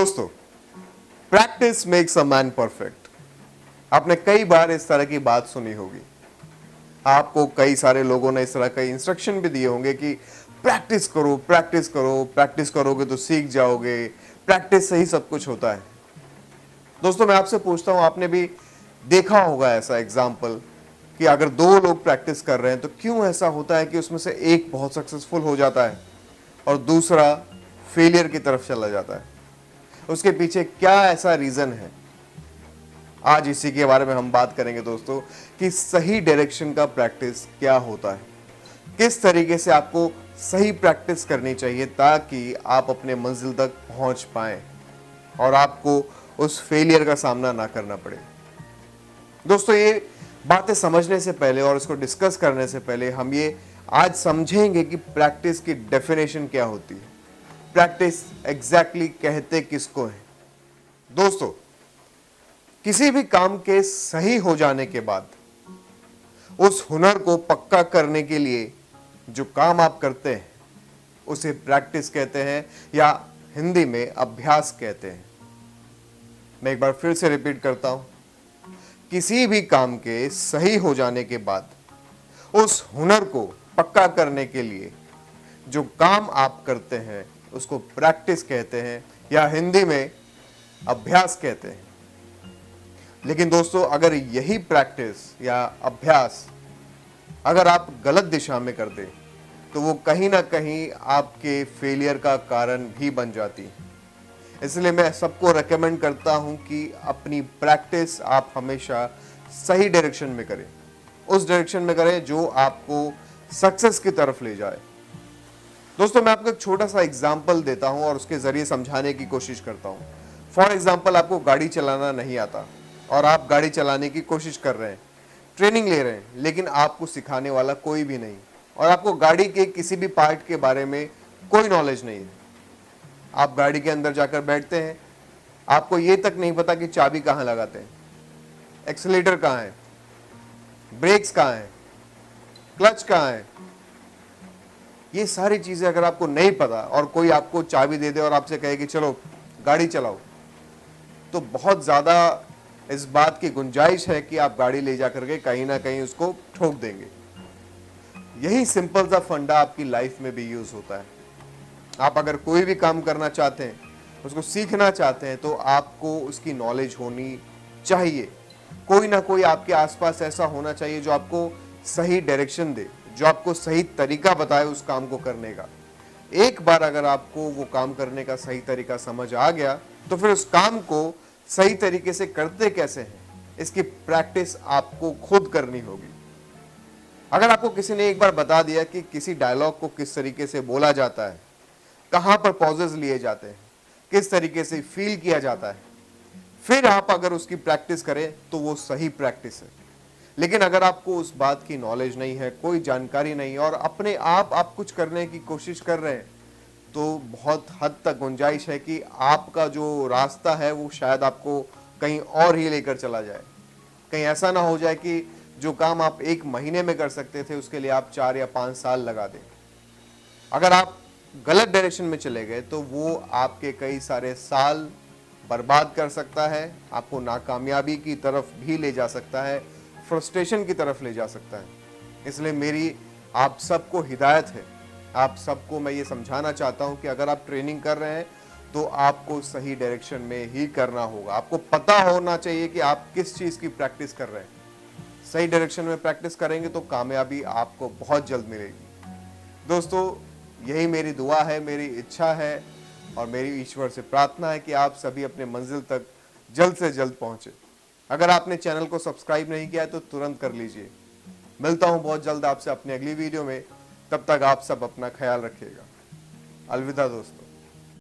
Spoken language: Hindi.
दोस्तों, practice makes a man perfect. आपने कई बार इस तरह की बात सुनी होगी। आपको कई सारे लोगों ने इस तरह का इंस्ट्रक्शन भी दिए होंगे कि प्रैक्टिस करो, प्रैक्टिस करो, प्रैक्टिस करोगे तो सीख जाओगे, प्रैक्टिस से ही सब कुछ होता है। दोस्तों, मैं आपसे पूछता हूं, आपने भी देखा होगा ऐसा एग्जाम्पल कि अगर दो लोग प्रैक्टिस कर रहे हैं तो क्यों ऐसा होता है कि उसमें से एक बहुत सक्सेसफुल हो जाता है और दूसरा फेलियर की तरफ चला जाता है। उसके पीछे क्या ऐसा रीजन है? आज इसी के बारे में हम बात करेंगे दोस्तों, कि सही डायरेक्शन का प्रैक्टिस क्या होता है, किस तरीके से आपको सही प्रैक्टिस करनी चाहिए ताकि आप अपने मंजिल तक पहुंच पाएं और आपको उस फेलियर का सामना ना करना पड़े। दोस्तों, ये बातें समझने से पहले और इसको डिस्कस करने से पहले हम ये आज समझेंगे कि प्रैक्टिस की डेफिनेशन क्या होती है, प्रैक्टिस एग्जैक्टली कहते किसको है। दोस्तों, किसी भी काम के सही हो जाने के बाद उस हुनर को पक्का करने के लिए जो काम आप करते हैं उसे प्रैक्टिस कहते हैं या हिंदी में अभ्यास कहते हैं। मैं एक बार फिर से रिपीट करता हूं, किसी भी काम के सही हो जाने के बाद उस हुनर को पक्का करने के लिए जो काम आप करते हैं उसको प्रैक्टिस कहते हैं या हिंदी में अभ्यास कहते हैं। लेकिन दोस्तों, अगर यही प्रैक्टिस या अभ्यास अगर आप गलत दिशा में कर दें तो वो कहीं ना कहीं आपके फेलियर का कारण भी बन जाती है। इसलिए मैं सबको रेकमेंड करता हूं कि अपनी प्रैक्टिस आप हमेशा सही डायरेक्शन में करें, उस डायरेक्शन में करें जो आपको सक्सेस की तरफ ले जाए। दोस्तों, मैं आपको एक छोटा सा एग्जाम्पल देता हूं और उसके जरिए समझाने की कोशिश करता हूं। फॉर एग्जाम्पल, आपको गाड़ी चलाना नहीं आता और आप गाड़ी चलाने की कोशिश कर रहे हैं, ट्रेनिंग ले रहे हैं, लेकिन आपको सिखाने वाला कोई भी नहीं और आपको गाड़ी के किसी भी पार्ट के बारे में कोई नॉलेज नहीं है। आप गाड़ी के अंदर जाकर बैठते हैं, आपको ये तक नहीं पता कि चाबी कहाँ लगाते हैं, एक्सीलेटर कहाँ है, ब्रेक्स कहाँ है, क्लच कहाँ है। ये सारी चीजें अगर आपको नहीं पता और कोई आपको चाबी दे दे और आपसे कहे कि चलो गाड़ी चलाओ, तो बहुत ज्यादा इस बात की गुंजाइश है कि आप गाड़ी ले जाकर के कहीं ना कहीं उसको ठोक देंगे। यही सिंपल सा फंडा आपकी लाइफ में भी यूज होता है। आप अगर कोई भी काम करना चाहते हैं, उसको सीखना चाहते हैं, तो आपको उसकी नॉलेज होनी चाहिए। कोई ना कोई आपके आसपास ऐसा होना चाहिए जो आपको सही डायरेक्शन दे, जो आपको सही तरीका बताए उस काम को करने का। एक बार अगर आपको वो काम करने का सही तरीका समझ आ गया तो फिर उस काम को सही तरीके से करते कैसे हैं, इसकी प्रैक्टिस आपको खुद करनी होगी। अगर आपको किसी ने एक बार बता दिया कि किसी डायलॉग को किस तरीके से बोला जाता है, कहां पर पॉजेस लिए जाते हैं, किस तरीके से फील किया जाता है, फिर आप अगर उसकी प्रैक्टिस करें तो वो सही प्रैक्टिस है। लेकिन अगर आपको उस बात की नॉलेज नहीं है, कोई जानकारी नहीं और अपने आप कुछ करने की कोशिश कर रहे हैं, तो बहुत हद तक गुंजाइश है कि आपका जो रास्ता है वो शायद आपको कहीं और ही लेकर चला जाए। कहीं ऐसा ना हो जाए कि जो काम आप 1 महीने में कर सकते थे उसके लिए आप 4 या 5 साल लगा दें। अगर आप गलत डायरेक्शन में चले गए तो वो आपके कई सारे साल बर्बाद कर सकता है, आपको नाकामयाबी की तरफ भी ले जा सकता है, फ्रस्ट्रेशन की तरफ ले जा सकता है। इसलिए मेरी आप सबको हिदायत है, आप सबको मैं ये समझाना चाहता हूं कि अगर आप ट्रेनिंग कर रहे हैं तो आपको सही डायरेक्शन में ही करना होगा। आपको पता होना चाहिए कि आप किस चीज की प्रैक्टिस कर रहे हैं। सही डायरेक्शन में प्रैक्टिस करेंगे तो कामयाबी आपको बहुत जल्द मिलेगी। दोस्तों, यही मेरी दुआ है, मेरी इच्छा है और मेरी ईश्वर से प्रार्थना है कि आप सभी अपने मंजिल तक जल्द से जल्द पहुंचे। अगर आपने चैनल को सब्सक्राइब नहीं किया है तो तुरंत कर लीजिए। मिलता हूं बहुत जल्द आपसे अपनी अगली वीडियो में। तब तक आप सब अपना ख्याल रखिएगा। अलविदा दोस्तों।